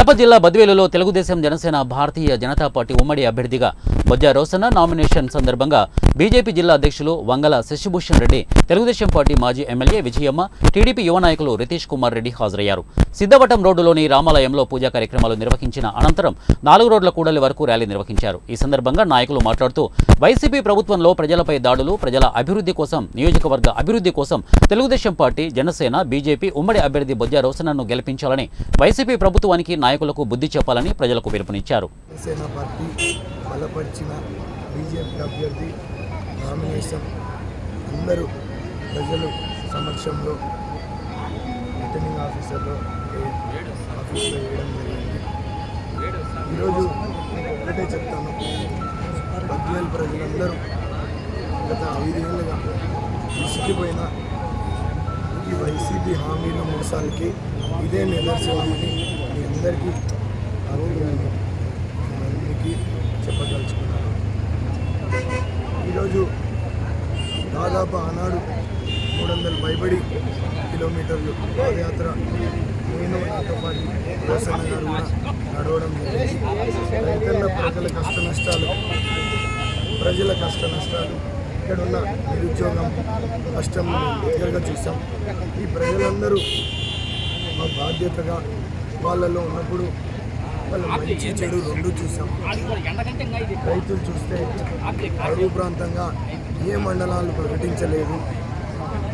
కడప జిల్లా బద్వేలులో తెలుగుదేశం జనసేన భారతీయ జనతా పార్టీ ఉమ్మడి అభ్యర్థిగా బొజ్జా రోసన్న నామినేషన్ సందర్భంగా బీజేపీ జిల్లా అధ్యక్షులు వంగల శశిభూషణ్ రెడ్డి, తెలుగుదేశం పార్టీ మాజీ ఎమ్మెల్యే విజయమ్మ, టీడీపీ యువ నాయకులు రితీష్ కుమార్ రెడ్డి హాజరయ్యారు. సిద్ధవటం రోడ్డులోని రామాలయంలో పూజా కార్యక్రమాలు నిర్వహించిన అనంతరం 4 రోడ్ల కూడలి వరకు ర్యాలీ నిర్వహించారు. ఈ సందర్భంగా నాయకులు మాట్లాడుతూ వైసీపీ ప్రభుత్వంలో ప్రజలపై దాడులు, ప్రజల అభివృద్ధి కోసం, నియోజకవర్గ అభివృద్ధి కోసం తెలుగుదేశం పార్టీ, జనసేన, బీజేపీ ఉమ్మడి అభ్యర్థి బొజ్జా రోసన్నను గెలిపించాలని, వైసీపీ ప్రభుత్వానికి నాయకులకు బుద్ధి చెప్పాలని ప్రజలకు పిలుపునిచ్చారు. బీజేపీ అభ్యర్థి నామినేషన్ అందరూ ప్రజలు సమక్షంలో రిటర్నింగ్ ఆఫీసర్లో వేయడం జరిగింది. ఈరోజు నేను ఒక్కటే చెప్తాను, బద్వేలు ప్రజలందరూ గత 5 ఏళ్ళుగా విసిగిపోయిన ఈ వైసీపీ హామీల మోసాలకి ఇదే నిదర్శనమని మీ అందరికీ చెప్పదలుచుకున్నాను. ఈరోజు దాదాపు ఆనాడు 300 పైబడి కిలోమీటర్లు పాదయాత్ర నేను నాతో పాటు రోసన్న గారు కూడా నడవడం జరిగింది. రైతుల ప్రజల కష్ట నష్టాలు ఇక్కడున్న నిరుద్యోగం కష్టం దగ్గరగా చూసాం. ఈ ప్రజలందరూ మా బాధ్యతగా వాళ్ళలో ఉన్నప్పుడు వాళ్ళ మంచి చెడు 2 చూసాం. రైతులు చూస్తే అడవి ప్రాంతంగా ఏ మండలాలు ప్రకటించలేదు,